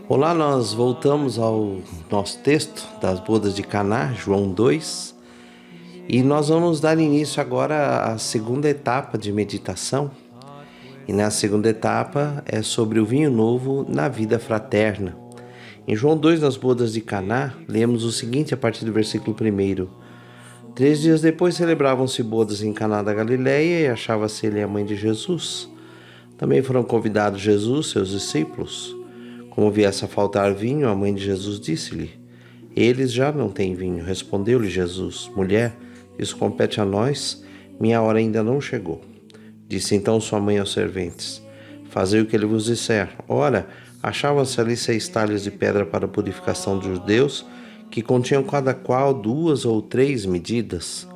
Olá, nós voltamos ao nosso texto das bodas de Caná, João 2, e nós vamos dar início agora à segunda etapa de meditação. E na segunda etapa é sobre o vinho novo na vida fraterna. Em João 2, nas bodas de Caná, lemos o seguinte a partir do versículo 1. 3 dias depois celebravam-se bodas em Caná da Galileia e achava-se ele a mãe de Jesus. Também foram convidados Jesus, seus discípulos. Como viesse a faltar vinho, a mãe de Jesus disse-lhe: Eles já não têm vinho. Respondeu-lhe Jesus: Mulher, isso compete a nós, minha hora ainda não chegou. Disse então sua mãe aos serventes: Fazei o que ele vos disser. Ora, achavam-se ali 6 talhas de pedra para a purificação dos judeus, que continham cada qual 2 ou 3 medidas.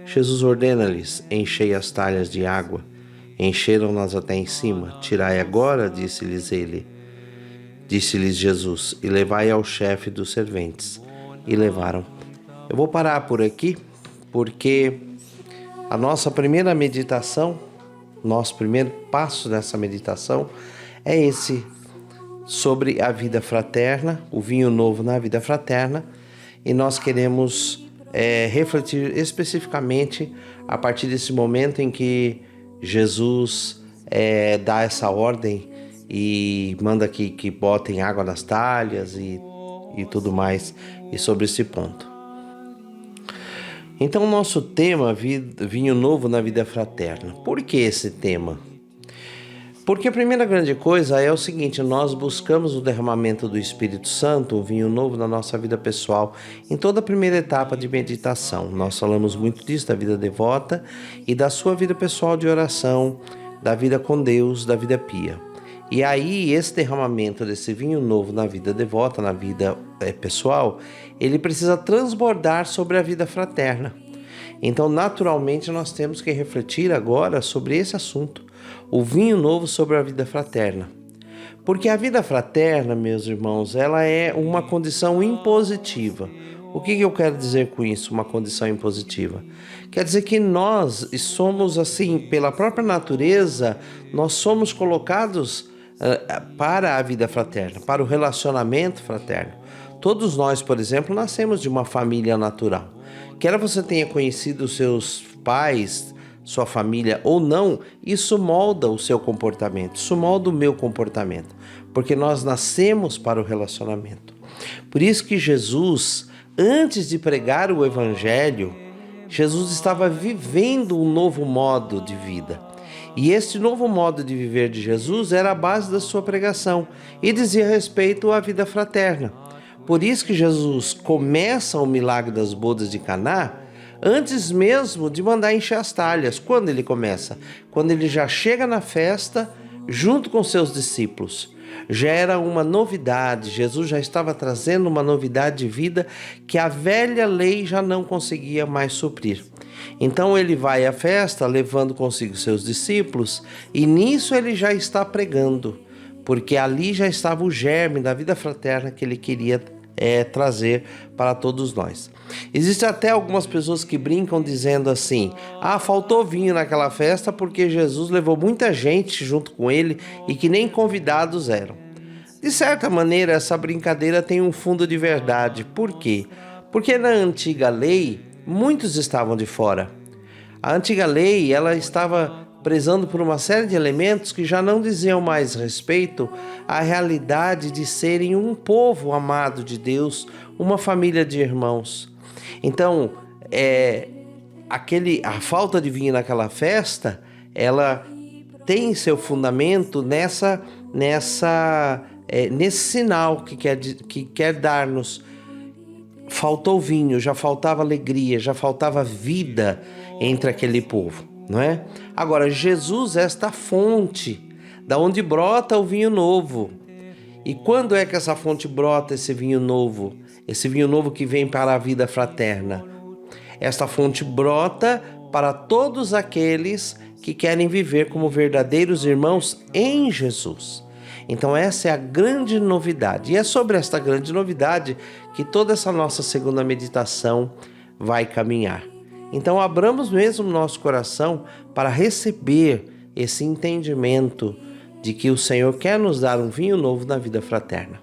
Jesus ordena-lhes: Enchei as talhas de água. Encheram-nas até em cima. Tirai agora, disse-lhes ele. Disse-lhes Jesus: E levai ao chefe dos serventes. E levaram. Eu vou parar por aqui, porque a nossa primeira meditação, nosso primeiro passo nessa meditação é esse, sobre a vida fraterna, o vinho novo na vida fraterna, e nós queremos refletir especificamente a partir desse momento em que Jesus dá essa ordem e manda que botem água nas talhas e tudo mais, e sobre esse ponto. Então, o nosso tema, vinho novo na vida fraterna. Por que esse tema? Porque a primeira grande coisa é o seguinte: nós buscamos o derramamento do Espírito Santo, o vinho novo na nossa vida pessoal, em toda a primeira etapa de meditação. Nós falamos muito disso, da vida devota e da sua vida pessoal de oração, da vida com Deus, da vida pia. E aí, esse derramamento desse vinho novo na vida devota, na vida pessoal, ele precisa transbordar sobre a vida fraterna. Então, naturalmente, nós temos que refletir agora sobre esse assunto, o vinho novo sobre a vida fraterna. Porque a vida fraterna, meus irmãos, ela é uma condição impositiva. O que eu quero dizer com isso, uma condição impositiva? Quer dizer que nós somos assim, pela própria natureza, nós somos colocados para a vida fraterna, para o relacionamento fraterno. Todos nós, por exemplo, nascemos de uma família natural. Quer você tenha conhecido os seus pais, sua família ou não, isso molda o seu comportamento, isso molda o meu comportamento, porque nós nascemos para o relacionamento. Por isso que Jesus, antes de pregar o Evangelho, Jesus estava vivendo um novo modo de vida. E este novo modo de viver de Jesus era a base da sua pregação e dizia respeito à vida fraterna. Por isso que Jesus começa o milagre das bodas de Caná antes mesmo de mandar encher as talhas. Quando ele começa? Quando ele já chega na festa junto com seus discípulos. Já era uma novidade, Jesus já estava trazendo uma novidade de vida que a velha lei já não conseguia mais suprir. Então ele vai à festa levando consigo seus discípulos e nisso ele já está pregando, porque ali já estava o germe da vida fraterna que ele queria trazer para todos nós. Existem até algumas pessoas que brincam dizendo assim: faltou vinho naquela festa porque Jesus levou muita gente junto com ele e que nem convidados eram. De certa maneira, essa brincadeira tem um fundo de verdade. Por quê? Porque na antiga lei, muitos estavam de fora. A antiga lei, ela estava prezando por uma série de elementos que já não diziam mais respeito à realidade de serem um povo amado de Deus, uma família de irmãos. Então, a falta de vinho naquela festa, ela tem seu fundamento nesse sinal que quer dar-nos. Faltou vinho, já faltava alegria, já faltava vida entre aquele povo, não é? Agora, Jesus é esta fonte, da onde brota o vinho novo. E quando é que essa fonte brota, esse vinho novo? Esse vinho novo que vem para a vida fraterna. Esta fonte brota para todos aqueles que querem viver como verdadeiros irmãos em Jesus. Então essa é a grande novidade. E é sobre esta grande novidade que toda essa nossa segunda meditação vai caminhar. Então abramos mesmo nosso coração para receber esse entendimento de que o Senhor quer nos dar um vinho novo na vida fraterna.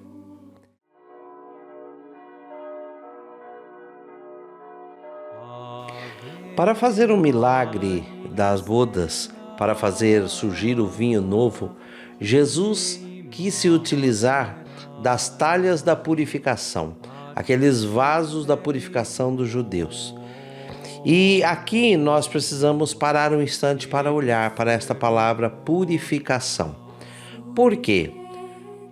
Para fazer o milagre das bodas, para fazer surgir o vinho novo, Jesus quis se utilizar das talhas da purificação, aqueles vasos da purificação dos judeus. E aqui nós precisamos parar um instante para olhar para esta palavra purificação. Por quê?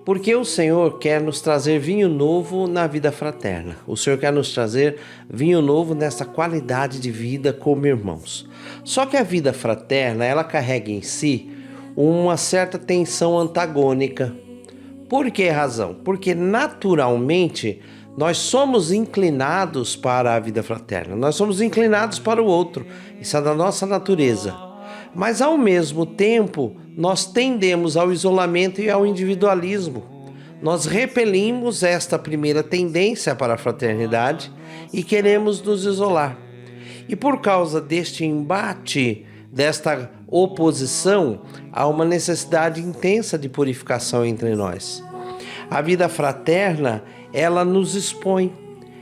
Porque o Senhor quer nos trazer vinho novo na vida fraterna. O Senhor quer nos trazer vinho novo nessa qualidade de vida como irmãos. Só que a vida fraterna, ela carrega em si uma certa tensão antagônica. Por que razão? Porque naturalmente nós somos inclinados para a vida fraterna. Nós somos inclinados para o outro. Isso é da nossa natureza. Mas ao mesmo tempo, nós tendemos ao isolamento e ao individualismo. Nós repelimos esta primeira tendência para a fraternidade e queremos nos isolar. E por causa deste embate, desta oposição, há uma necessidade intensa de purificação entre nós. A vida fraterna, ela nos expõe.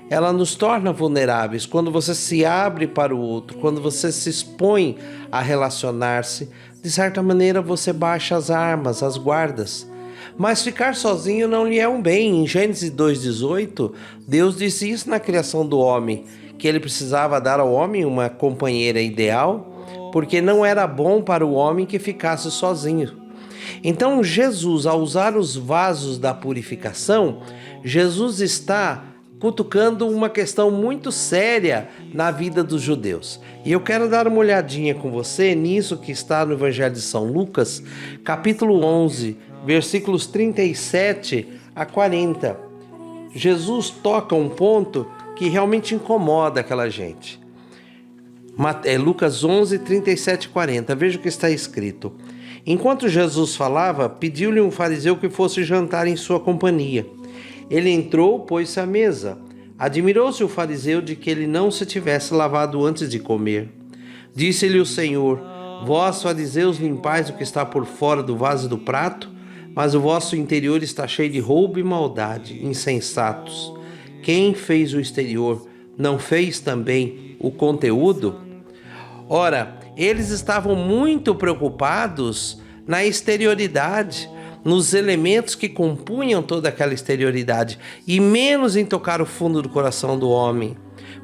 Ela nos torna vulneráveis. Quando você se abre para o outro, quando você se expõe a relacionar-se, de certa maneira você baixa as armas, as guardas. Mas ficar sozinho não lhe é um bem. Em Gênesis 2,18, Deus disse isso na criação do homem, que ele precisava dar ao homem uma companheira ideal, porque não era bom para o homem que ficasse sozinho. Então Jesus, ao usar os vasos da purificação, Jesus está cutucando uma questão muito séria na vida dos judeus. E eu quero dar uma olhadinha com você nisso que está no Evangelho de São Lucas, capítulo 11, versículos 37 a 40. Jesus toca um ponto que realmente incomoda aquela gente. Lucas 11, 37 e 40. Veja o que está escrito. Enquanto Jesus falava, pediu-lhe um fariseu que fosse jantar em sua companhia. Ele entrou, pôs-se à mesa. Admirou-se o fariseu de que ele não se tivesse lavado antes de comer. Disse-lhe o Senhor: Vós, fariseus, limpais o que está por fora do vaso e do prato, mas o vosso interior está cheio de roubo e maldade, insensatos. Quem fez o exterior, não fez também o conteúdo? Ora, eles estavam muito preocupados na exterioridade, nos elementos que compunham toda aquela exterioridade, e menos em tocar o fundo do coração do homem.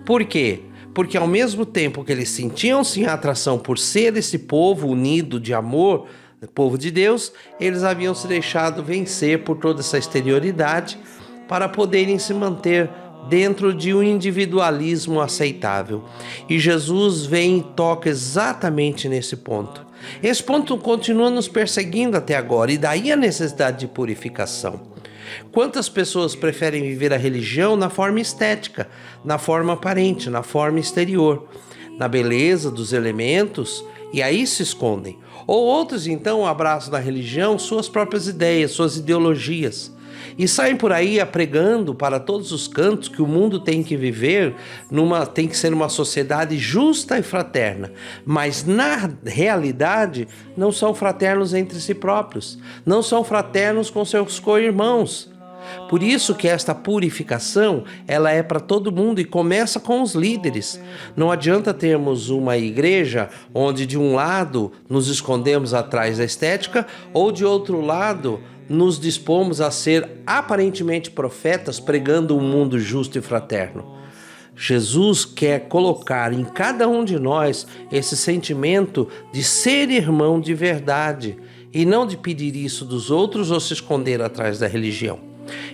Por quê? Porque ao mesmo tempo que eles sentiam sim a atração por ser esse povo unido de amor, povo de Deus, eles haviam se deixado vencer por toda essa exterioridade para poderem se manter dentro de um individualismo aceitável. E Jesus vem e toca exatamente nesse ponto. Esse ponto continua nos perseguindo até agora, e daí a necessidade de purificação. Quantas pessoas preferem viver a religião na forma estética, na forma aparente, na forma exterior, na beleza dos elementos, e aí se escondem. Ou outros então abraçam na religião suas próprias ideias, suas ideologias, e saem por aí apregando para todos os cantos que o mundo tem que viver, tem que ser uma sociedade justa e fraterna, mas na realidade não são fraternos entre si próprios, não são fraternos com seus co-irmãos. Por isso que esta purificação, ela é para todo mundo e começa com os líderes. Não adianta termos uma igreja onde de um lado nos escondemos atrás da estética, ou de outro lado nos dispomos a ser aparentemente profetas pregando um mundo justo e fraterno. Jesus quer colocar em cada um de nós esse sentimento de ser irmão de verdade e não de pedir isso dos outros ou se esconder atrás da religião.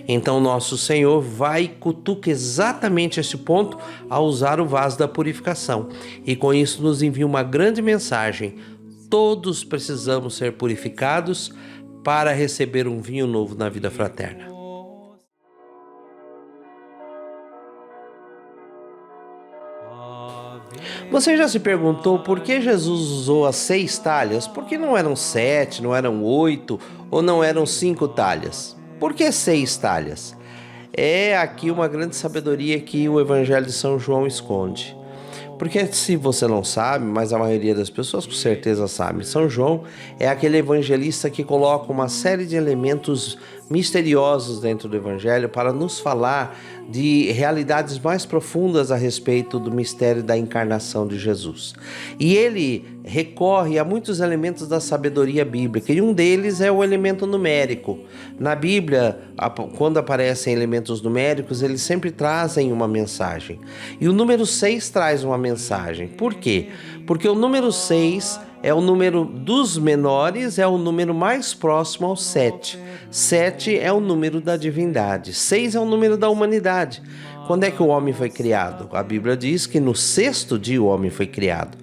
Então nosso Senhor vai e cutuca exatamente esse ponto ao usar o vaso da purificação, e com isso nos envia uma grande mensagem: todos precisamos ser purificados para receber um vinho novo na vida fraterna. Você já se perguntou por que Jesus usou as 6 talhas? Por que não eram 7, não eram 8 ou não eram 5 talhas? Por que 6 talhas? É aqui uma grande sabedoria que o Evangelho de São João esconde. Porque se você não sabe, mas a maioria das pessoas com certeza sabe, São João é aquele evangelista que coloca uma série de elementos misteriosos dentro do Evangelho para nos falar de realidades mais profundas a respeito do mistério da encarnação de Jesus. E ele recorre a muitos elementos da sabedoria bíblica, e um deles é o elemento numérico. Na Bíblia, quando aparecem elementos numéricos, eles sempre trazem uma mensagem. E o número 6 traz uma mensagem. Por quê? Porque o número 6 é o número dos menores, é o número mais próximo ao 7. 7 é o número da divindade. 6 é o número da humanidade. Quando é que o homem foi criado? A Bíblia diz que no 6º dia o homem foi criado.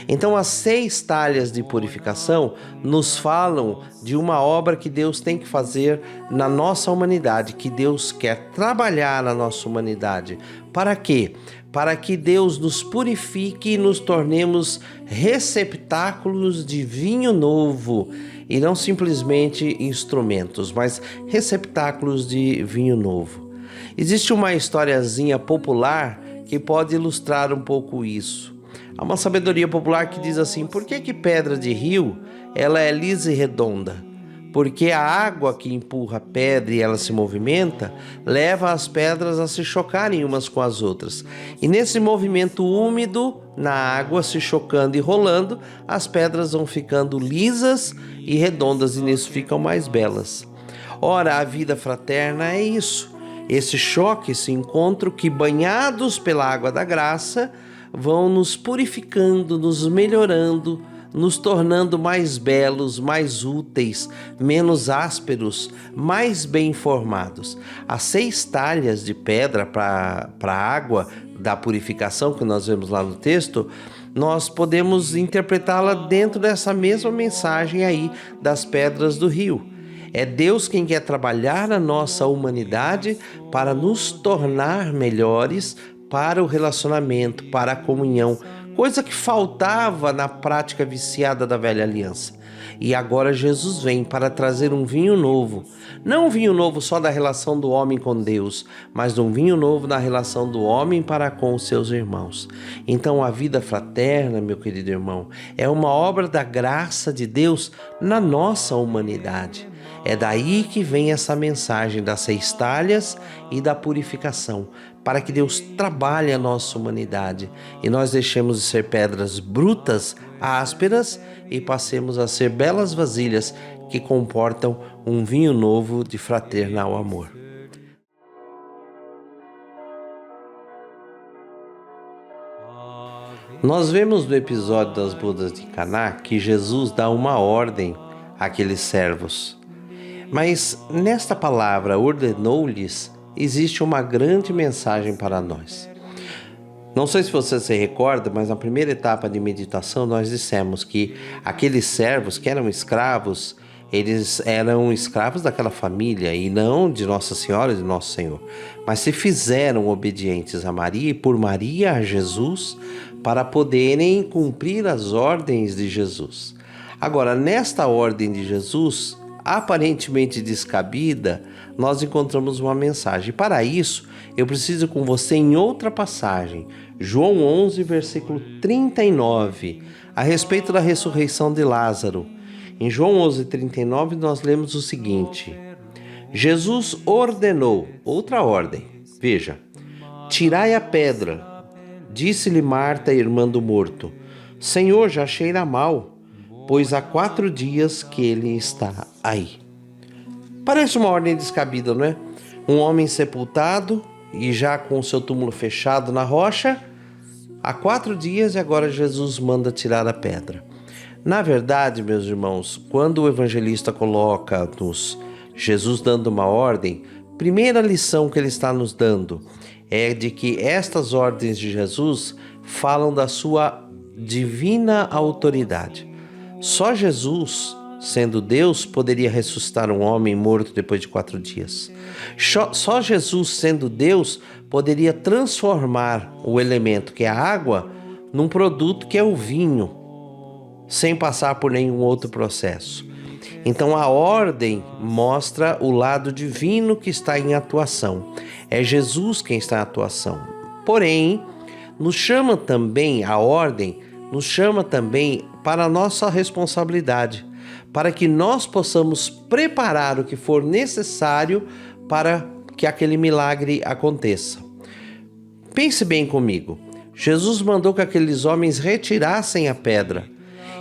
Então, as 6 talhas de purificação nos falam de uma obra que Deus tem que fazer na nossa humanidade, que Deus quer trabalhar na nossa humanidade. Para quê? Para que Deus nos purifique e nos tornemos receptáculos de vinho novo, e não simplesmente instrumentos, mas receptáculos de vinho novo. Existe uma historiazinha popular que pode ilustrar um pouco isso. Há uma sabedoria popular que diz assim: por que pedra de rio ela é lisa e redonda? Porque a água que empurra a pedra e ela se movimenta, leva as pedras a se chocarem umas com as outras. E nesse movimento úmido, na água se chocando e rolando, as pedras vão ficando lisas e redondas, e nisso ficam mais belas. Ora, a vida fraterna é isso. Esse choque, esse encontro que, banhados pela água da graça, vão nos purificando, nos melhorando, nos tornando mais belos, mais úteis, menos ásperos, mais bem informados. As 6 talhas de pedra para a água da purificação que nós vemos lá no texto, nós podemos interpretá-la dentro dessa mesma mensagem aí das pedras do rio. É Deus quem quer trabalhar na nossa humanidade para nos tornar melhores para o relacionamento, para a comunhão, coisa que faltava na prática viciada da velha aliança. E agora Jesus vem para trazer um vinho novo. Não um vinho novo só da relação do homem com Deus, mas um vinho novo da relação do homem para com os seus irmãos. Então a vida fraterna, meu querido irmão, é uma obra da graça de Deus na nossa humanidade. É daí que vem essa mensagem das 6 talhas e da purificação, para que Deus trabalhe a nossa humanidade e nós deixemos de ser pedras brutas, ásperas, e passemos a ser belas vasilhas que comportam um vinho novo de fraternal amor. Nós vemos no episódio das bodas de Caná que Jesus dá uma ordem àqueles servos. Mas nesta palavra, ordenou-lhes, existe uma grande mensagem para nós. Não sei se você se recorda, mas na primeira etapa de meditação nós dissemos que aqueles servos que eram escravos, eles eram escravos daquela família e não de Nossa Senhora e de Nosso Senhor, mas se fizeram obedientes a Maria e por Maria a Jesus para poderem cumprir as ordens de Jesus. Agora, nesta ordem de Jesus, aparentemente descabida, nós encontramos uma mensagem. Para isso, eu preciso ir com você em outra passagem, João 11, versículo 39, a respeito da ressurreição de Lázaro. Em João 11, 39, nós lemos o seguinte: Jesus ordenou, outra ordem, veja, tirai a pedra. Disse-lhe Marta, irmã do morto: Senhor, já cheira mal, pois há 4 dias que ele está aí. Parece uma ordem descabida, não é? Um homem sepultado e já com o seu túmulo fechado na rocha, há 4 dias, e agora Jesus manda tirar a pedra. Na verdade, meus irmãos, quando o evangelista coloca-nos Jesus dando uma ordem, primeira lição que ele está nos dando é de que estas ordens de Jesus falam da sua divina autoridade. Só Jesus, sendo Deus, poderia ressuscitar um homem morto depois de 4 dias. Só Jesus, sendo Deus, poderia transformar o elemento que é a água num produto que é o vinho, sem passar por nenhum outro processo. Então a ordem mostra o lado divino que está em atuação. É Jesus quem está em atuação. Porém, nos chama também, a ordem nos chama também para a nossa responsabilidade. para que nós possamos preparar o que for necessário para que aquele milagre aconteça. Pense bem comigo. Jesus mandou que aqueles homens retirassem a pedra.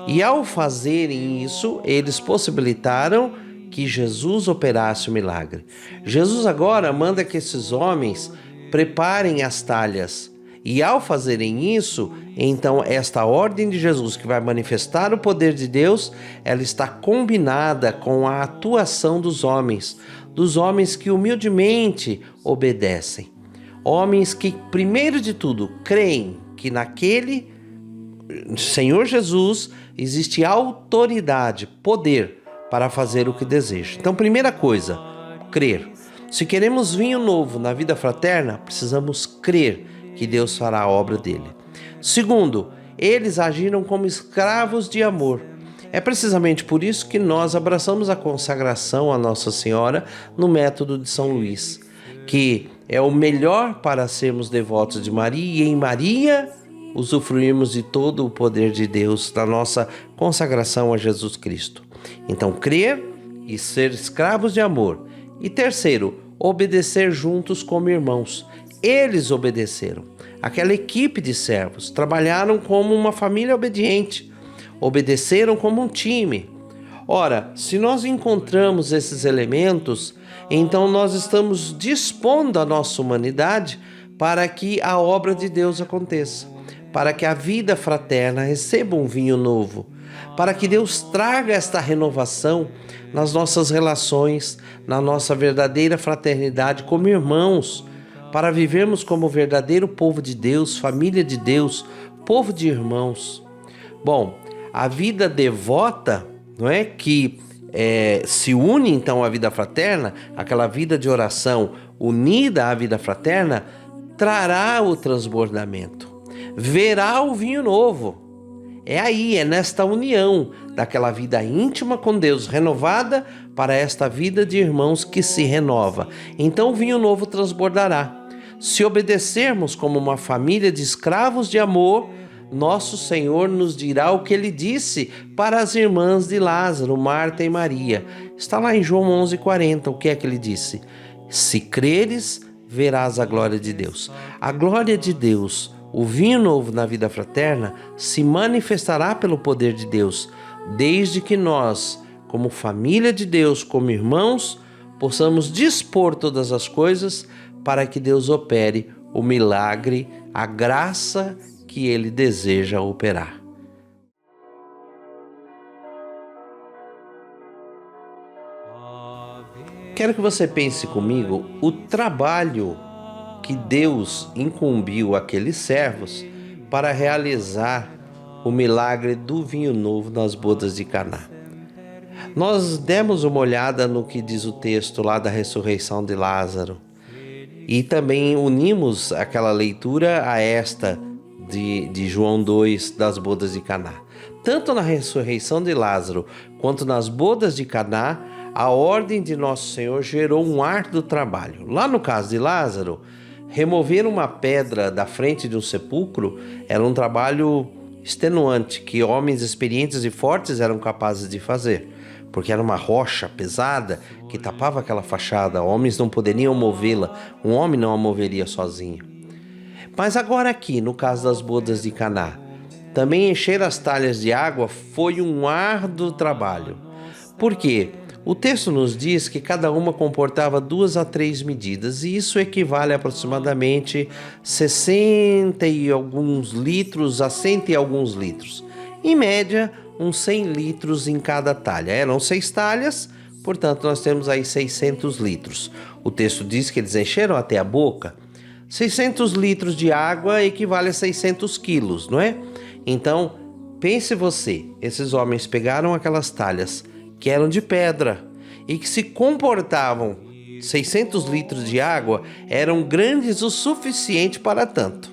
E ao fazerem isso, eles possibilitaram que Jesus operasse o milagre. Jesus agora manda que esses homens preparem as talhas. E ao fazerem isso, então esta ordem de Jesus que vai manifestar o poder de Deus, ela está combinada com a atuação dos homens que humildemente obedecem. Homens que, primeiro de tudo, creem que naquele Senhor Jesus existe autoridade, poder para fazer o que deseja. Então, primeira coisa, crer. Se queremos vinho novo na vida fraterna, precisamos crer que Deus fará a obra dele. Segundo, eles agiram como escravos de amor. É precisamente por isso que nós abraçamos a consagração a Nossa Senhora no método de São Luís, que é o melhor para sermos devotos de Maria, e em Maria usufruirmos de todo o poder de Deus da nossa consagração a Jesus Cristo. Então, crer e ser escravos de amor. E terceiro, obedecer juntos como irmãos. Eles obedeceram. Aquela equipe de servos trabalharam como uma família obediente, obedeceram como um time. Ora, se nós encontramos esses elementos, então nós estamos dispondo a nossa humanidade para que a obra de Deus aconteça, para que a vida fraterna receba um vinho novo, para que Deus traga esta renovação nas nossas relações, na nossa verdadeira fraternidade como irmãos, para vivermos como verdadeiro povo de Deus, família de Deus, povo de irmãos. Bom, a vida devota, não é, que se une então à vida fraterna, aquela vida de oração unida à vida fraterna, trará o transbordamento, verá o vinho novo. É aí, é nesta união daquela vida íntima com Deus, renovada para esta vida de irmãos que se renova. Então o vinho novo transbordará. Se obedecermos como uma família de escravos de amor, nosso Senhor nos dirá o que ele disse para as irmãs de Lázaro, Marta e Maria. Está lá em João 11:40, o que é que ele disse? Se creres, verás a glória de Deus. A glória de Deus, o vinho novo na vida fraterna, se manifestará pelo poder de Deus, desde que nós, como família de Deus, como irmãos, possamos dispor todas as coisas para que Deus opere o milagre, a graça que Ele deseja operar. Quero que você pense comigo o trabalho que Deus incumbiu aqueles servos para realizar o milagre do vinho novo nas bodas de Caná. Nós demos uma olhada no que diz o texto lá da ressurreição de Lázaro e também unimos aquela leitura a esta de João 2 das bodas de Caná. Tanto na ressurreição de Lázaro quanto nas bodas de Caná, a ordem de Nosso Senhor gerou um árduo trabalho. Lá no caso de Lázaro, remover uma pedra da frente de um sepulcro era um trabalho extenuante que homens experientes e fortes eram capazes de fazer, porque era uma rocha pesada que tapava aquela fachada, homens não poderiam movê-la, um homem não a moveria sozinho. Mas agora aqui, no caso das bodas de Caná, também encher as talhas de água foi um árduo trabalho. Por quê? O texto nos diz que cada uma comportava 2 a 3 medidas, e isso equivale a aproximadamente 60 e alguns litros a 100 e alguns litros. Em média, uns 100 litros em cada talha. Eram 6 talhas, portanto nós temos aí 600 litros. O texto diz que eles encheram até a boca. 600 litros de água equivale a 600 quilos, não é? Então, pense você, esses homens pegaram aquelas talhas que eram de pedra e que se comportavam 600 litros de água, eram grandes o suficiente para tanto.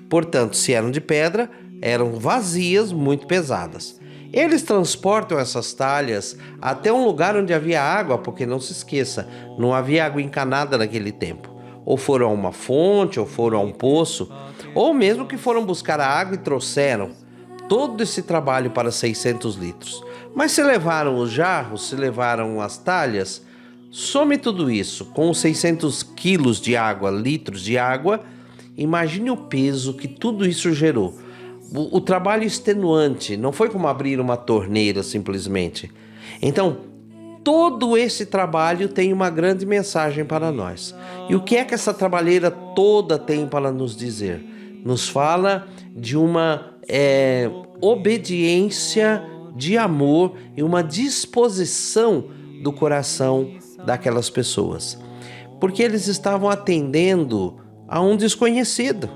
Portanto, se eram de pedra, eram vazias, muito pesadas. Eles transportam essas talhas até um lugar onde havia água, porque não se esqueça, não havia água encanada naquele tempo. Ou foram a uma fonte, ou foram a um poço, ou mesmo que foram buscar a água e trouxeram todo esse trabalho para 600 litros. Mas se levaram os jarros, se levaram as talhas, some tudo isso com 600 quilos de água, litros de água, imagine o peso que tudo isso gerou. O trabalho extenuante, não foi como abrir uma torneira simplesmente. Então, todo esse trabalho tem uma grande mensagem para nós. E o que é que essa trabalheira toda tem para nos dizer? Nos fala de uma obediência de amor e uma disposição do coração daquelas pessoas. Porque eles estavam atendendo a um desconhecido.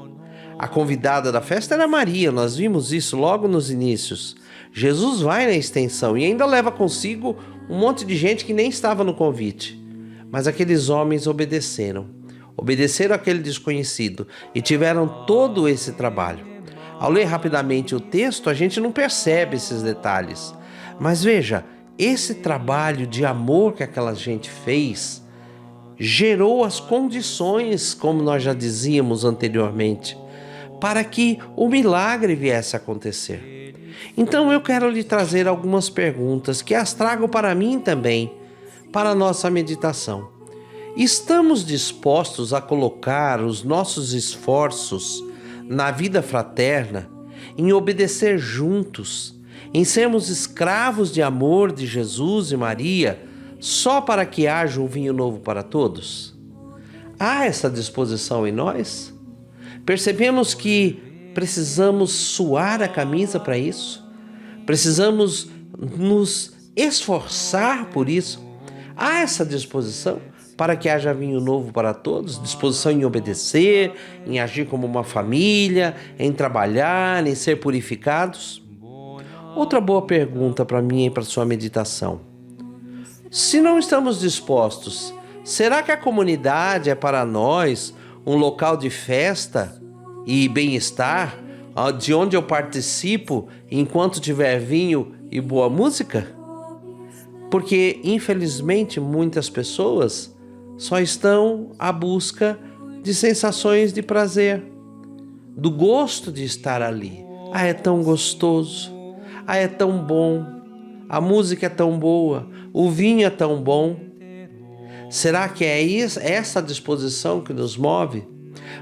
A convidada da festa era Maria, nós vimos isso logo nos inícios. Jesus vai na extensão e ainda leva consigo um monte de gente que nem estava no convite. Mas aqueles homens obedeceram àquele desconhecido e tiveram todo esse trabalho. Ao ler rapidamente o texto, a gente não percebe esses detalhes. Mas veja, esse trabalho de amor que aquela gente fez gerou as condições, como nós já dizíamos anteriormente, para que o milagre viesse a acontecer. Então eu quero lhe trazer algumas perguntas que as trago para mim também, para a nossa meditação. Estamos dispostos a colocar os nossos esforços na vida fraterna, em obedecer juntos, em sermos escravos de amor de Jesus e Maria, só para que haja um vinho novo para todos? Há essa disposição em nós? Percebemos que precisamos suar a camisa para isso? Precisamos nos esforçar por isso? Há essa disposição para que haja vinho novo para todos? Disposição em obedecer, em agir como uma família, em trabalhar, em ser purificados? Outra boa pergunta para mim e para sua meditação. Se não estamos dispostos, será que a comunidade é para nós um local de festa e bem-estar, de onde eu participo enquanto tiver vinho e boa música? Porque, infelizmente, muitas pessoas só estão à busca de sensações de prazer, do gosto de estar ali. Ah, é tão gostoso, ah, é tão bom, a música é tão boa, o vinho é tão bom. Será que é essa disposição que nos move?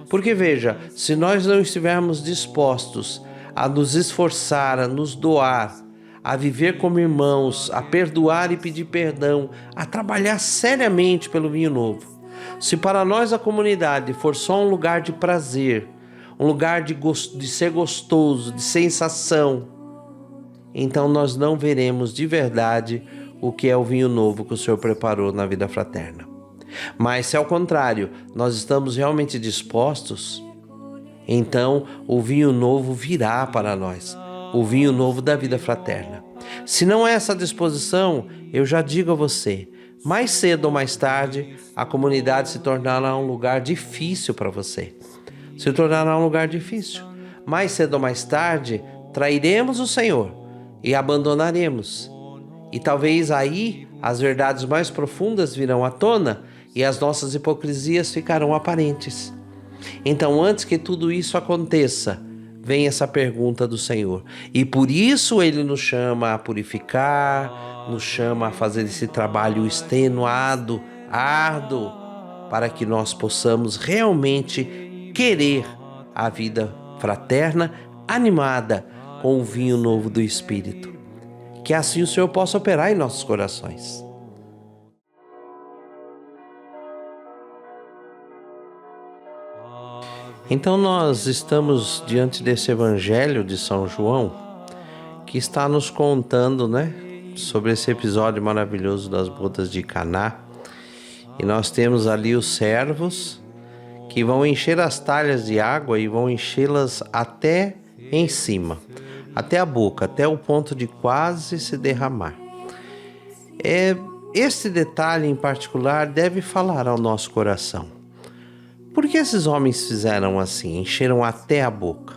Porque veja, se nós não estivermos dispostos a nos esforçar, a nos doar, a viver como irmãos, a perdoar e pedir perdão, a trabalhar seriamente pelo vinho novo, se para nós a comunidade for só um lugar de prazer, um lugar de ser gostoso, de sensação, então nós não veremos de verdade o que é o vinho novo que o Senhor preparou na vida fraterna. Mas se ao contrário, nós estamos realmente dispostos, então o vinho novo virá para nós, o vinho novo da vida fraterna. Se não é essa disposição, eu já digo a você, mais cedo ou mais tarde, a comunidade se tornará um lugar difícil para você. Se tornará um lugar difícil. Mais cedo ou mais tarde, trairemos o Senhor e abandonaremos. E talvez aí as verdades mais profundas virão à tona e as nossas hipocrisias ficarão aparentes. Então, antes que tudo isso aconteça, vem essa pergunta do Senhor. E por isso Ele nos chama a purificar, nos chama a fazer esse trabalho extenuado, árduo, para que nós possamos realmente querer a vida fraterna, animada com o vinho novo do Espírito. Que assim o Senhor possa operar em nossos corações. Então nós estamos diante desse Evangelho de São João, que está nos contando, sobre esse episódio maravilhoso das bodas de Caná. E nós temos ali os servos que vão encher as talhas de água e vão enchê-las até em cima, até a boca, até o ponto de quase se derramar. Este detalhe em particular deve falar ao nosso coração. Por que esses homens fizeram assim, encheram até a boca?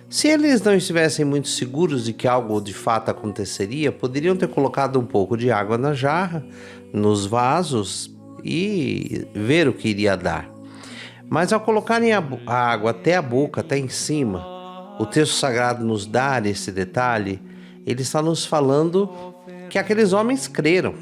Se eles não estivessem muito seguros de que algo de fato aconteceria, poderiam ter colocado um pouco de água na jarra, nos vasos e ver o que iria dar. Mas ao colocarem a água até a boca, até em cima, o texto sagrado nos dá esse detalhe, ele está nos falando que aqueles homens creram.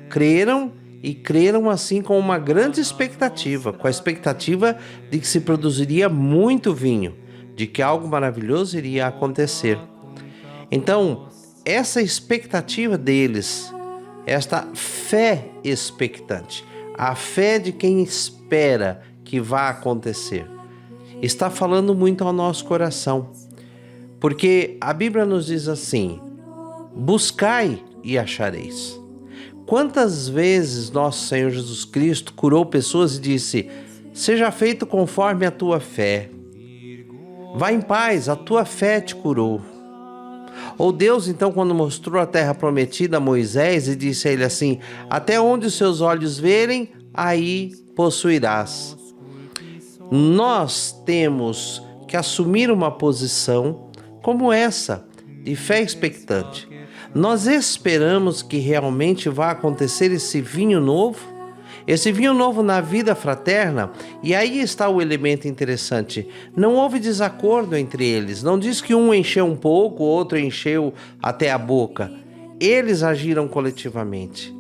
Creram e creram assim com uma grande expectativa, com a expectativa de que se produziria muito vinho, de que algo maravilhoso iria acontecer. Então, essa expectativa deles, esta fé expectante, a fé de quem espera que vá acontecer, está falando muito ao nosso coração. Porque a Bíblia nos diz assim: buscai e achareis. Quantas vezes nosso Senhor Jesus Cristo curou pessoas e disse: seja feito conforme a tua fé. Vá em paz, a tua fé te curou. Ou Deus, então, quando mostrou a terra prometida a Moisés e disse a ele assim: até onde os seus olhos verem, aí possuirás. Nós temos que assumir uma posição como essa, de fé expectante. Nós esperamos que realmente vá acontecer esse vinho novo na vida fraterna. E aí está o elemento interessante: não houve desacordo entre eles. Não diz que um encheu um pouco, o outro encheu até a boca. Eles agiram coletivamente.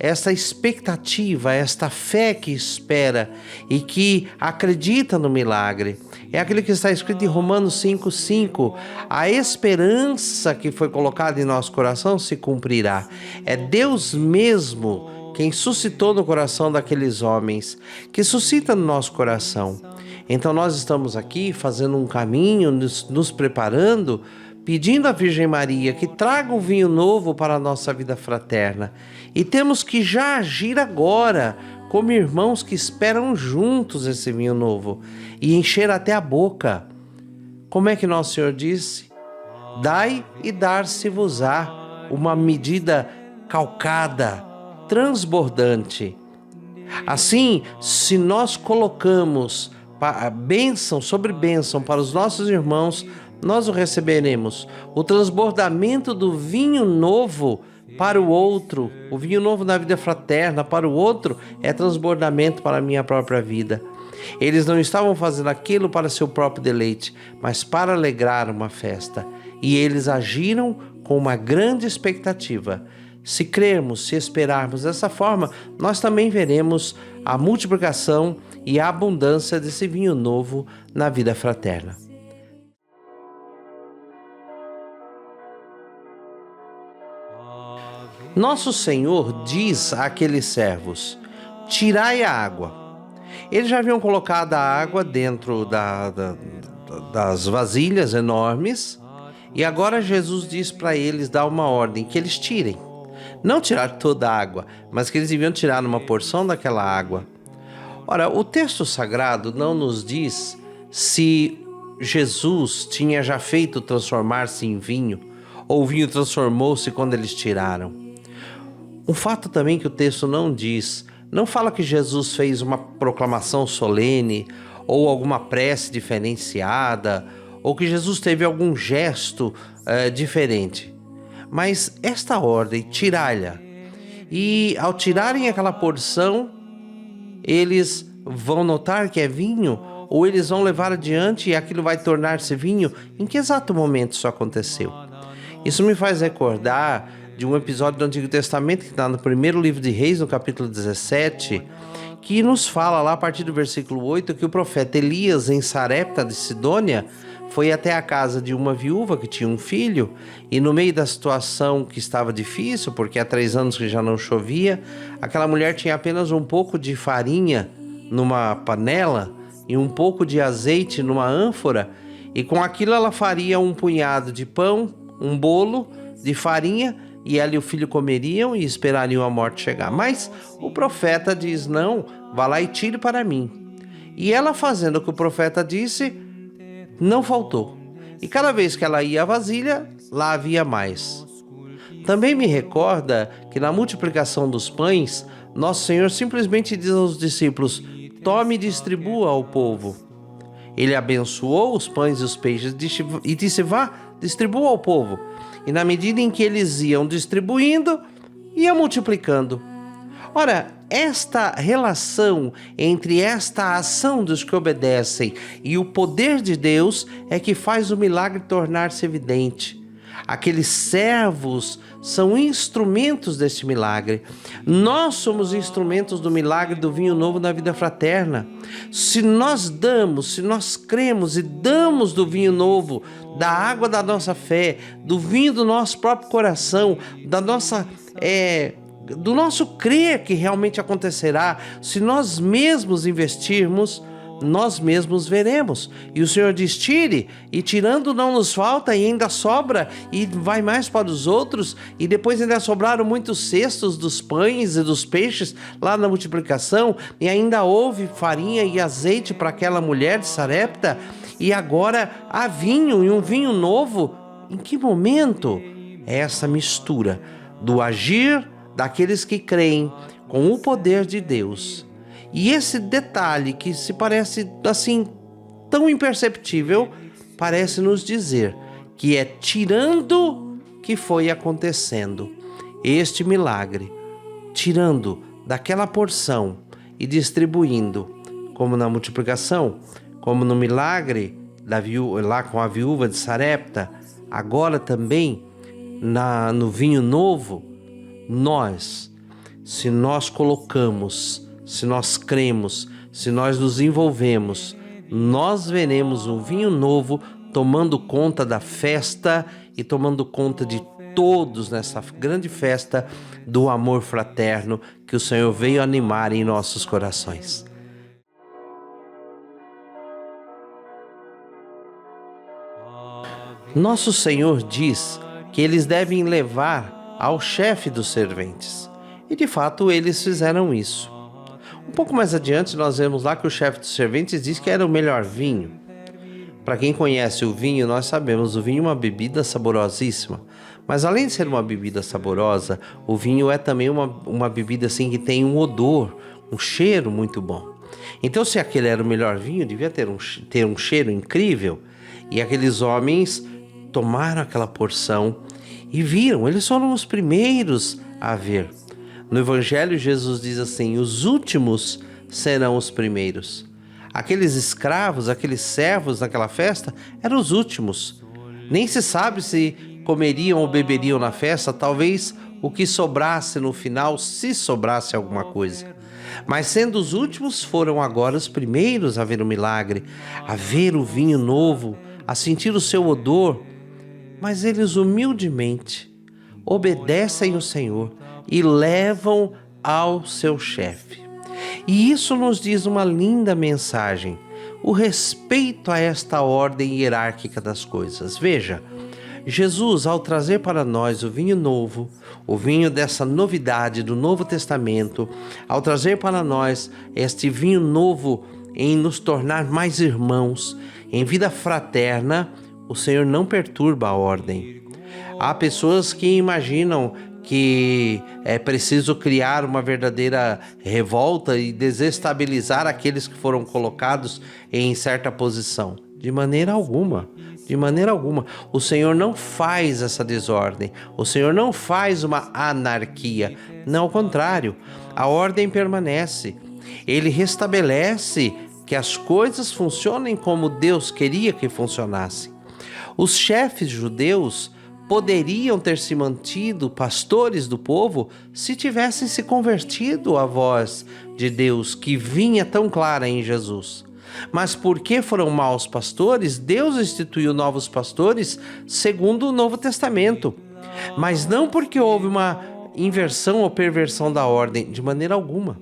Esta expectativa, esta fé que espera e que acredita no milagre, é aquilo que está escrito em Romanos 5:5. A esperança que foi colocada em nosso coração se cumprirá. É Deus mesmo quem suscitou no coração daqueles homens, que suscita no nosso coração. Então nós estamos aqui fazendo um caminho, nos preparando, pedindo à Virgem Maria que traga um vinho novo para a nossa vida fraterna. E temos que já agir agora, como irmãos que esperam juntos esse vinho novo, e encher até a boca. Como é que nosso Senhor disse? Dai e dar-se-vos-á, uma medida calcada, transbordante. Assim, se nós colocamos bênção sobre bênção para os nossos irmãos, nós o receberemos. O transbordamento do vinho novo para o outro, o vinho novo na vida fraterna para o outro, é transbordamento para a minha própria vida. Eles não estavam fazendo aquilo para seu próprio deleite, mas para alegrar uma festa. E eles agiram com uma grande expectativa. Se crermos, se esperarmos dessa forma, nós também veremos a multiplicação e a abundância desse vinho novo na vida fraterna. Nosso Senhor diz àqueles servos: tirai a água. Eles já haviam colocado a água dentro das vasilhas enormes, e agora Jesus diz para eles, dá uma ordem, que eles tirem. Não tirar toda a água, mas que eles deviam tirar uma porção daquela água. Ora, o texto sagrado não nos diz se Jesus tinha já feito transformar-se em vinho, ou o vinho transformou-se quando eles tiraram. Um fato também que o texto não diz, não fala que Jesus fez uma proclamação solene, ou alguma prece diferenciada, ou que Jesus teve algum gesto diferente. Mas esta ordem, tirai-la. E ao tirarem aquela porção, eles vão notar que é vinho, ou eles vão levar adiante e aquilo vai tornar-se vinho? Em que exato momento isso aconteceu? Isso me faz recordar de um episódio do Antigo Testamento que está no primeiro livro de Reis, no capítulo 17, que nos fala lá a partir do versículo 8 que o profeta Elias, em Sarepta de Sidônia, foi até a casa de uma viúva que tinha um filho, e no meio da situação que estava difícil, porque há 3 anos que já não chovia, aquela mulher tinha apenas um pouco de farinha numa panela e um pouco de azeite numa ânfora, e com aquilo ela faria um punhado de pão, um bolo de farinha, e ela e o filho comeriam e esperariam a morte chegar. Mas o profeta diz: não, vá lá e tire para mim. E ela, fazendo o que o profeta disse, não faltou. E cada vez que ela ia à vasilha, lá havia mais. Também me recorda que na multiplicação dos pães, nosso Senhor simplesmente diz aos discípulos: tome e distribua ao povo. Ele abençoou os pães e os peixes e disse: vá, distribua ao povo. E na medida em que eles iam distribuindo, ia multiplicando. Ora, esta relação entre esta ação dos que obedecem e o poder de Deus é que faz o milagre tornar-se evidente. Aqueles servos são instrumentos deste milagre. Nós somos instrumentos do milagre do vinho novo na vida fraterna. Se nós cremos e damos do vinho novo, da água da nossa fé, do vinho do nosso próprio coração, do nosso crer que realmente acontecerá, se nós mesmos investirmos, nós mesmos veremos. E o Senhor diz: tire, e tirando não nos falta, e ainda sobra, e vai mais para os outros, e depois ainda sobraram muitos cestos dos pães e dos peixes lá na multiplicação, e ainda houve farinha e azeite para aquela mulher de Sarepta, e agora há vinho, e um vinho novo. Em que momento é essa mistura do agir daqueles que creem com o poder de Deus? E esse detalhe que se parece assim tão imperceptível, parece nos dizer que é tirando que foi acontecendo este milagre, tirando daquela porção e distribuindo, como na multiplicação, como no milagre lá com a viúva de Sarepta, agora também no vinho novo. Se nós colocamos, se nós cremos, se nós nos envolvemos, nós veremos um vinho novo tomando conta da festa e tomando conta de todos nessa grande festa do amor fraterno que o Senhor veio animar em nossos corações. Nosso Senhor diz que eles devem levar ao chefe dos serventes. E de fato eles fizeram isso. Um pouco mais adiante nós vemos lá que o chefe dos serventes diz que era o melhor vinho. Para quem conhece o vinho, nós sabemos, o vinho é uma bebida saborosíssima. Mas além de ser uma bebida saborosa, o vinho é também uma bebida assim que tem um odor, um cheiro muito bom. Então, se aquele era o melhor vinho, devia ter um cheiro incrível. E aqueles homens tomaram aquela porção e viram, eles foram os primeiros a ver. No Evangelho, Jesus diz assim: os últimos serão os primeiros. Aqueles escravos, aqueles servos naquela festa, eram os últimos. Nem se sabe se comeriam ou beberiam na festa, talvez o que sobrasse no final, se sobrasse alguma coisa. Mas sendo os últimos, foram agora os primeiros a ver o milagre, a ver o vinho novo, a sentir o seu odor. Mas eles humildemente obedecem o Senhor e levam ao seu chefe. E isso nos diz uma linda mensagem, o respeito a esta ordem hierárquica das coisas. Veja, Jesus, ao trazer para nós o vinho novo, o vinho dessa novidade do Novo Testamento, ao trazer para nós este vinho novo em nos tornar mais irmãos, em vida fraterna, o Senhor não perturba a ordem. Há pessoas que imaginam que é preciso criar uma verdadeira revolta e desestabilizar aqueles que foram colocados em certa posição. De maneira alguma, de maneira alguma. O Senhor não faz essa desordem, o Senhor não faz uma anarquia. Não, ao contrário, a ordem permanece. Ele restabelece que as coisas funcionem como Deus queria que funcionassem. Os chefes judeus poderiam ter se mantido pastores do povo se tivessem se convertido à voz de Deus que vinha tão clara em Jesus. Mas porque foram maus pastores, Deus instituiu novos pastores segundo o Novo Testamento. Mas não porque houve uma inversão ou perversão da ordem, de maneira alguma.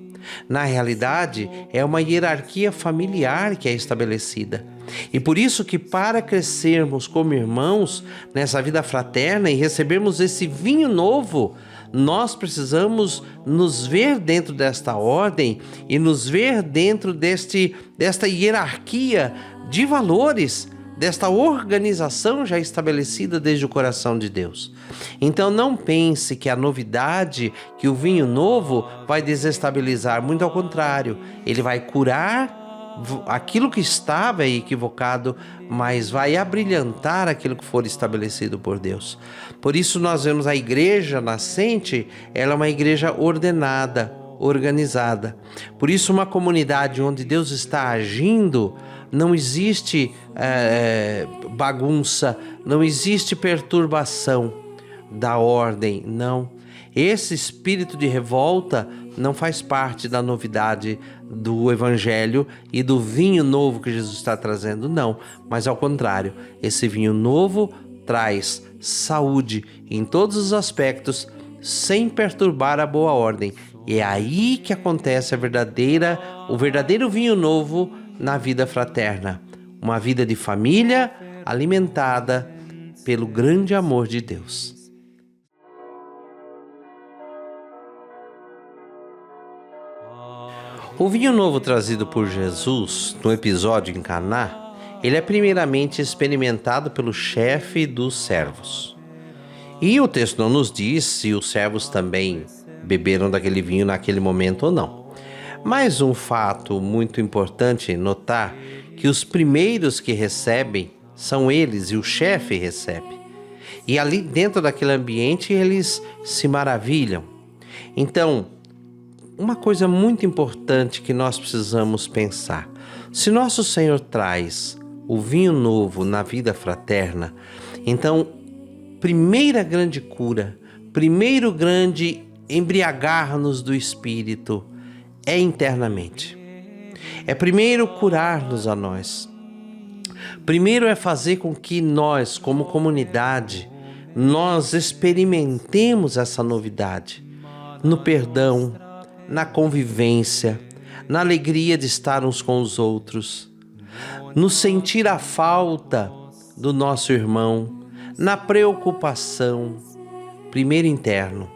Na realidade, é uma hierarquia familiar que é estabelecida. E por isso que para crescermos como irmãos nessa vida fraterna e recebermos esse vinho novo, nós precisamos nos ver dentro desta ordem e nos ver dentro desta hierarquia de valores, desta organização já estabelecida desde o coração de Deus. Então não pense que a novidade, que o vinho novo vai desestabilizar, muito ao contrário, ele vai curar aquilo que estava equivocado, mas vai abrilhantar aquilo que for estabelecido por Deus. Por isso nós vemos a igreja nascente, ela é uma igreja ordenada, organizada. Por isso uma comunidade onde Deus está agindo, não existe bagunça, não existe perturbação da ordem, não. Esse espírito de revolta não faz parte da novidade do Evangelho e do vinho novo que Jesus está trazendo, não. Mas ao contrário, esse vinho novo traz saúde em todos os aspectos, sem perturbar a boa ordem. E é aí que acontece o verdadeiro vinho novo na vida fraterna. Uma vida de família alimentada pelo grande amor de Deus. O vinho novo trazido por Jesus no episódio em Caná, ele é primeiramente experimentado pelo chefe dos servos. E o texto não nos diz se os servos também beberam daquele vinho naquele momento ou não. Mas um fato muito importante notar que os primeiros que recebem são eles e o chefe recebe. E ali dentro daquele ambiente eles se maravilham. Então, uma coisa muito importante que nós precisamos pensar: se nosso Senhor traz o vinho novo na vida fraterna, então, primeira grande cura, primeiro grande embriagar-nos do Espírito é internamente. É primeiro curar-nos a nós. Primeiro é fazer com que nós, como comunidade, nós experimentemos essa novidade no perdão, na convivência, na alegria de estar uns com os outros, no sentir a falta do nosso irmão, na preocupação. Primeiro interno.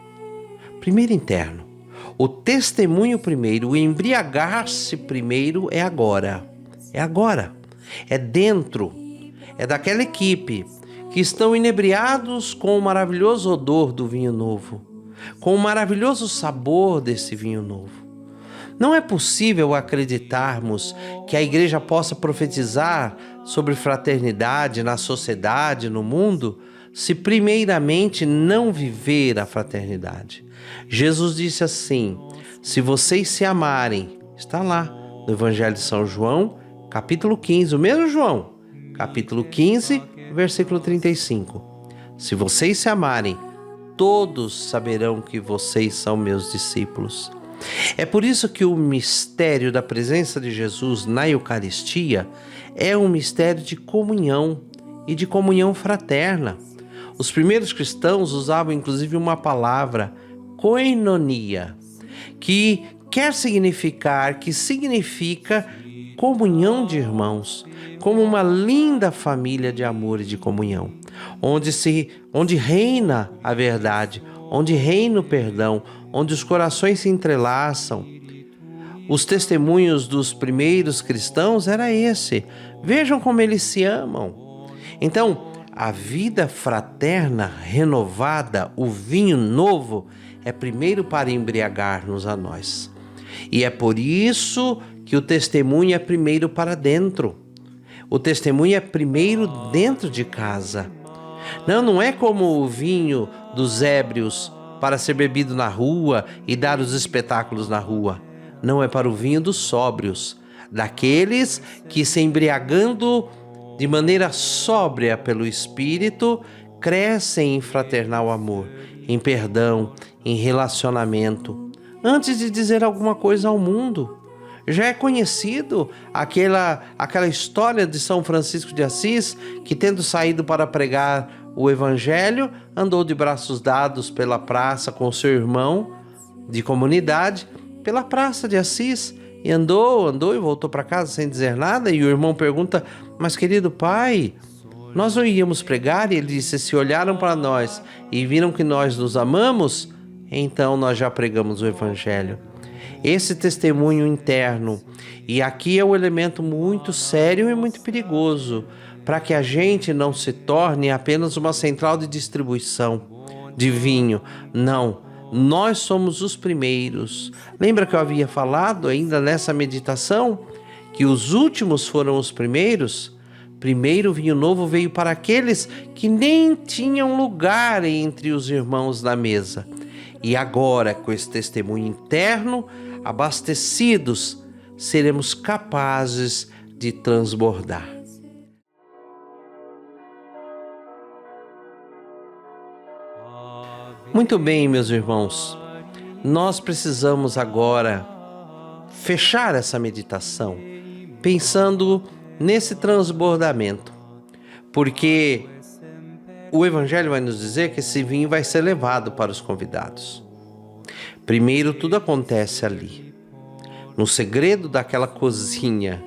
O testemunho primeiro, o embriagar-se primeiro é agora. É dentro. É daquela equipe que estão inebriados com o maravilhoso odor do vinho novo, com o maravilhoso sabor desse vinho novo. Não é possível acreditarmos que a igreja possa profetizar sobre fraternidade na sociedade, no mundo, se primeiramente não viver a fraternidade. Jesus disse assim: se vocês se amarem, está lá no Evangelho de São João, capítulo 15, o mesmo João, capítulo 15, versículo 35. Se vocês se amarem, todos saberão que vocês são meus discípulos. É por isso que o mistério da presença de Jesus na Eucaristia é um mistério de comunhão e de comunhão fraterna. Os primeiros cristãos usavam inclusive uma palavra, koinonia, que significa comunhão de irmãos, como uma linda família de amor e de comunhão, onde reina a verdade, onde reina o perdão, onde os corações se entrelaçam. Os testemunhos dos primeiros cristãos era esse. Vejam como eles se amam. Então, a vida fraterna renovada, o vinho novo, é primeiro para embriagar-nos a nós. E é por isso que o testemunho é primeiro para dentro. O testemunho é primeiro dentro de casa. Não é como o vinho dos ébrios para ser bebido na rua e dar os espetáculos na rua. Não, é para o vinho dos sóbrios, daqueles que, se embriagando de maneira sóbria pelo Espírito, crescem em fraternal amor, em perdão, em relacionamento, antes de dizer alguma coisa ao mundo. Já é conhecido aquela história de São Francisco de Assis, que, tendo saído para pregar o Evangelho, andou de braços dados pela praça com seu irmão de comunidade, pela praça de Assis, e andou e voltou para casa sem dizer nada. E o irmão pergunta: mas querido pai, nós não íamos pregar? E ele disse: se olharam para nós e viram que nós nos amamos, então nós já pregamos o Evangelho. Esse testemunho interno, e aqui é um elemento muito sério e muito perigoso, para que a gente não se torne apenas uma central de distribuição de vinho. Não, nós somos os primeiros. Lembra que eu havia falado ainda nessa meditação que os últimos foram os primeiros? Primeiro o vinho novo veio para aqueles que nem tinham lugar entre os irmãos da mesa. E agora, com esse testemunho interno, abastecidos, seremos capazes de transbordar. Muito bem, meus irmãos, nós precisamos agora fechar essa meditação pensando nesse transbordamento, porque o Evangelho vai nos dizer que esse vinho vai ser levado para os convidados. Primeiro, tudo acontece ali, no segredo daquela cozinha,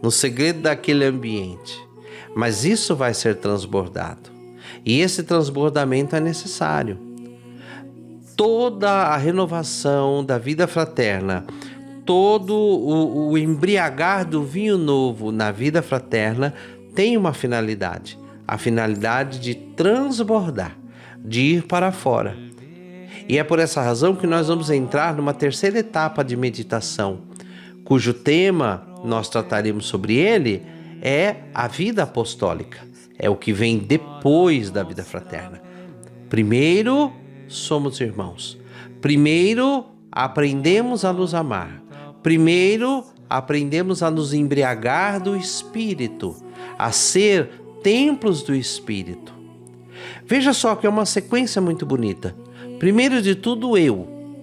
no segredo daquele ambiente, mas isso vai ser transbordado, e esse transbordamento é necessário. Toda a renovação da vida fraterna, todo o embriagar do vinho novo na vida fraterna tem uma finalidade, a finalidade de transbordar, de ir para fora. E é por essa razão que nós vamos entrar numa terceira etapa de meditação, cujo tema, nós trataremos sobre ele, é a vida apostólica, é o que vem depois da vida fraterna. Primeiro, somos irmãos. Primeiro, aprendemos a nos amar. Primeiro, aprendemos a nos embriagar do Espírito, a ser templos do Espírito. Veja só que é uma sequência muito bonita. Primeiro de tudo,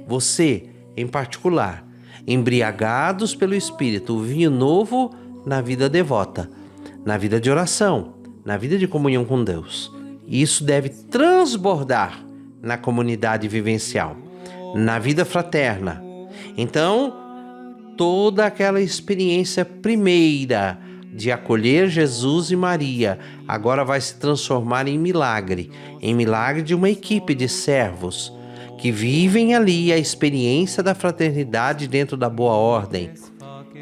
você em particular, embriagados pelo Espírito, o vinho novo na vida devota, na vida de oração, na vida de comunhão com Deus. E isso deve transbordar na comunidade vivencial, na vida fraterna. Então, toda aquela experiência primeira de acolher Jesus e Maria agora vai se transformar em milagre de uma equipe de servos que vivem ali a experiência da fraternidade dentro da boa ordem.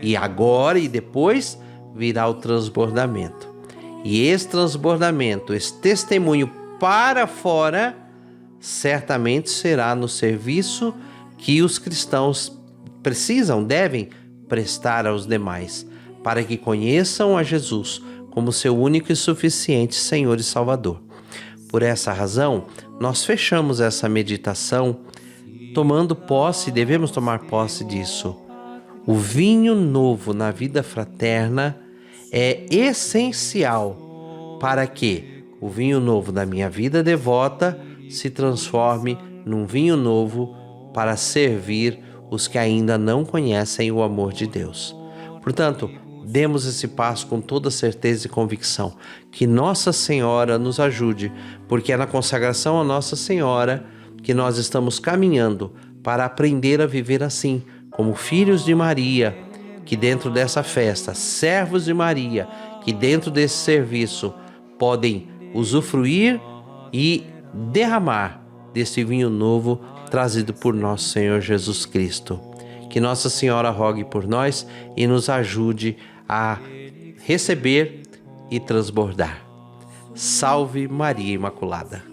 E agora e depois virá o transbordamento. E esse transbordamento, esse testemunho para fora, certamente será no serviço que os cristãos devem prestar aos demais, para que conheçam a Jesus como seu único e suficiente Senhor e Salvador. Por essa razão, nós fechamos essa meditação tomando posse, devemos tomar posse disso. O vinho novo na vida fraterna é essencial para que o vinho novo da minha vida devota se transforme num vinho novo para servir os que ainda não conhecem o amor de Deus. Portanto, demos esse passo com toda certeza e convicção. Que Nossa Senhora nos ajude, porque é na consagração a Nossa Senhora que nós estamos caminhando para aprender a viver assim, como filhos de Maria, que dentro dessa festa, servos de Maria, que dentro desse serviço podem usufruir e derramar desse vinho novo trazido por nosso Senhor Jesus Cristo. Que Nossa Senhora rogue por nós e nos ajude a receber e transbordar. Salve Maria Imaculada!